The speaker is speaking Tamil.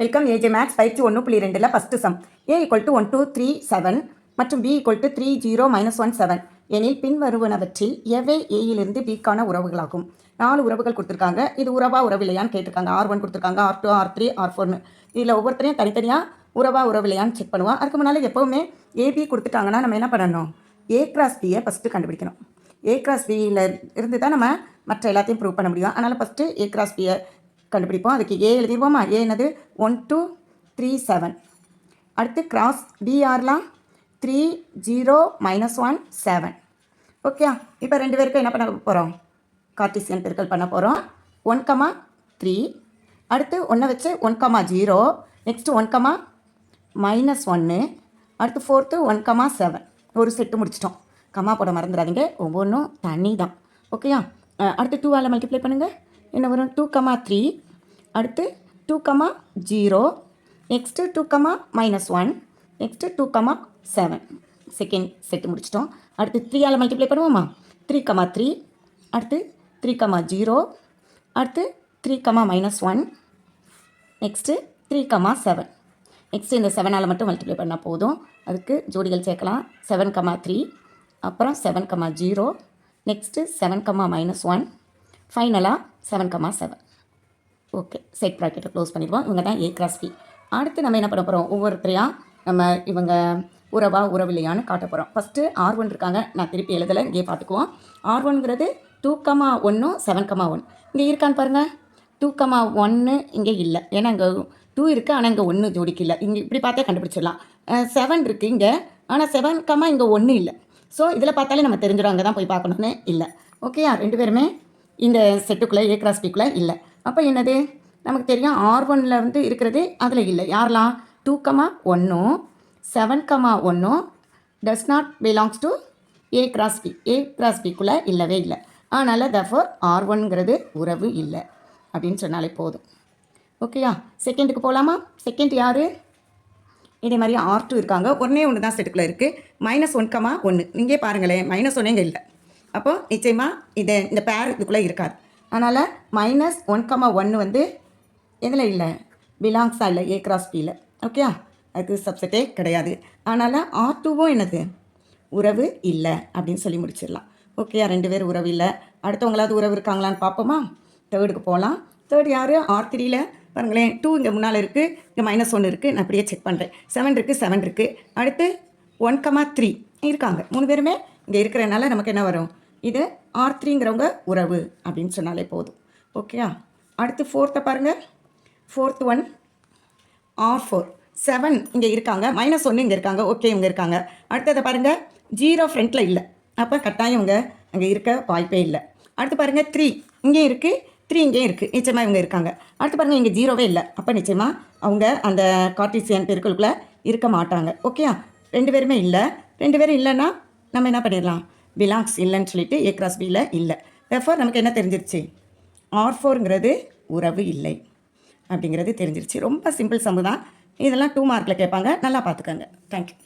வெல்கம் ஏஜே மேக்ஸ் பயிற்சி 1.2 ஃபஸ்ட்டு சம். A = 1 2 3 7 மற்றும் B = 3 0 -1 7 எனில் பின்வருவனவற்றில் எவை ஏயிலிருந்து பிக்கான உறவுகளாகும். 4 உறவுகள் கொடுத்துருக்காங்க. இது உறவா உறவில்லையான்னு கேட்டிருக்காங்க. R1 கொடுத்துருக்காங்க, R2, R3, R4ன்னு. இதில் ஒவ்வொருத்தரையும் தனித்தனியாக உறவா உறவில்லையான்னு செக் பண்ணுவோம். அதுக்கு முன்னால் எப்போவுமே ஏபி கொடுத்துட்டாங்கன்னா நம்ம என்ன பண்ணணும், A கிராஸ் பியை ஃபஸ்ட்டு கண்டுபிடிக்கணும். A கிராஸ் பியில் இருந்து தான் நம்ம மற்ற எல்லாத்தையும் ப்ரூவ் பண்ண முடியும். அதனால் ஃபஸ்ட்டு A கிராஸ் பியை கண்டுபிடிப்போம். அதுக்கு ஏ எழுதிடுவோமா? ஏ என்னது 1 2 3 7. அடுத்து கிராஸ் பிஆர்லாம் 3 0 -1 7. ஓகே, இப்போ ரெண்டு பேருக்கும் என்ன பண்ண போகிறோம், கார்ட்டீசியன் பெருக்கல் பண்ண போகிறோம். 1, 3. அடுத்து 1 வச்சு 1, 0. நெக்ஸ்ட்டு 1, -1. அடுத்து 4th 1, 7. ஒரு செட்டு முடிச்சிட்டோம். கம்மா போட மறந்துடாதீங்க, ஒவ்வொன்றும் தனி தான். ஓகேயா? அடுத்து 2ஆல் மல்டிப்ளை பண்ணுங்கள். என்ன வரும்? 2, 3. அடுத்து 2, 0. நெக்ஸ்ட்டு 2, -1. நெக்ஸ்ட்டு 2, 7. செகண்ட் செட்டு முடிச்சிட்டோம். அடுத்து 3ஆல் மல்டிப்ளை பண்ணுவோமா? 3, 3. அடுத்து 3, 0. அடுத்து 3, -1. நெக்ஸ்ட்டு 3, 7. நெக்ஸ்ட்டு இந்த 7ஆல் மட்டும் மல்டிப்ளை பண்ணால் போதும். அதுக்கு ஜோடிகள் சேர்க்கலாம். 7, 3. அப்புறம் 7, 0. நெக்ஸ்ட்டு 7, -1. ஃபைனலாக 7, 7. ஓகே, செட் ப்ராக்கெட்டை க்ளோஸ் பண்ணிடுவோம். இவங்க தான் ஏ கிராஸ் பி. அடுத்து நம்ம என்ன பண்ண போகிறோம், ஒவ்வொருத்தரையாக நம்ம இவங்க உறவா உறவில்லையான்னு காட்ட போகிறோம். ஃபஸ்ட்டு R1 இருக்காங்க, நான் திருப்பி எழுதலை, இங்கே பார்த்துக்குவோம். R1ங்கிறது 2, 1 7, 1. இங்கே இருக்கான்னு பாருங்கள். 2, 1 இங்கே இல்லை, ஏன்னா இங்கே 2 இருக்குது, ஆனால் இங்கே 1 ஜோடிக்கு இல்லை. இங்கே இப்படி பார்த்தே கண்டுபிடிச்சிடலாம். 7 இருக்குது இங்கே, ஆனால் 7, இங்கே 1 இல்லை. ஸோ இதில் பார்த்தாலே நம்ம தெரிஞ்சிடும், அங்கே தான் போய் பார்க்கணுன்னு இல்லை. ஓகேயா? ரெண்டு பேருமே இந்த செட்டுக்குள்ளே ஏ கிராஸ் பிக்குள்ளே இல்லை. அப்போ என்னது, நமக்கு தெரியும் R1ல் வந்து இருக்கிறது அதில் இல்லை. யாரெல்லாம்? 2, 1, 7, 1 does not belongs to A cross B. A cross பிக்குள்ளே இல்லவே இல்லை. அதனால் தஃபோர் R1ங்கிறது உறவு இல்லை அப்படின்னு சொன்னாலே போதும். ஓகேயா? செகண்டுக்கு போகலாமா? செகண்ட் யார்? இதே மாதிரி R2 இருக்காங்க. ஒன்று தான் செட்டுக்குள்ளே இருக்குது. -1, 1. இங்கே பாருங்களேன், -1 இங்கே இல்லை. அப்போது நிச்சயமாக இந்த பேர் இதுக்குள்ளே இருக்காது. அதனால் -1, 1 வந்து எதில் இல்லை, பிலாங்ஸாக இல்லை ஏ கிராஸ் பியில். ஓகே, அதுக்கு சப்செட்டே கிடையாது. அதனால் R2வும் என்னது, உறவு இல்லை அப்படின்னு சொல்லி முடிச்சிடலாம். ஓகேயா? ரெண்டு பேர் உறவு இல்லை. அடுத்தவங்களாவது உறவு இருக்காங்களான்னு பார்ப்போமா? தேர்டுக்கு போகலாம். தேர்ட் யார்? R3ல் பாருங்களேன், 2 இங்கே முன்னால் இருக்குது, இங்கே -1 இருக்குது. நான் அப்படியே செக் பண்ணுறேன். 7 இருக்குது, 7 இருக்குது. அடுத்து 1, 3 இருக்காங்க. 3 பேருமே இங்கே இருக்கிறனால நமக்கு என்ன வரும், இது R3ங்கிறவங்க உறவு அப்படின்னு சொன்னாலே போதும். ஓகேயா? அடுத்து 4th பாருங்கள். 4th one R4. 7 இங்கே இருக்காங்க, -1 இங்கே இருக்காங்க. ஓகே, இவங்க இருக்காங்க. அடுத்ததை பாருங்கள், 0 ஃப்ரண்ட்டில் இல்லை. அப்போ கட்டாயம் இவங்க அங்கே இருக்க வாய்ப்பே இல்லை. அடுத்து பாருங்கள், 3 இங்கேயும் இருக்குது, 3 இங்கேயும் இருக்குது. நிச்சயமாக இவங்க இருக்காங்க. அடுத்து பாருங்கள், இங்கே 0வே இல்லை. அப்போ நிச்சயமாக அவங்க அந்த கார்ட்டீசியன் பெருக்கலுக்குள்ளே இருக்க மாட்டாங்க. ஓகேயா? ரெண்டு பேருமே இல்லை. ரெண்டு பேரும் இல்லைன்னா நம்ம என்ன பண்ணிடலாம், பிலாங்ஸ் இல்லைன்னு சொல்லிட்டு ஏ கிராஸ் பியில் இல்லை. தேர்ஃபோர் நமக்கு என்ன தெரிஞ்சிருச்சு, R4ங்கிறது உறவு இல்லை அப்படிங்கிறது தெரிஞ்சிருச்சு. ரொம்ப சிம்பிள் சம்மு தான். இதெல்லாம் 2 மார்க்கில் கேட்பாங்க, நல்லா பார்த்துக்கோங்க. தேங்க்யூ.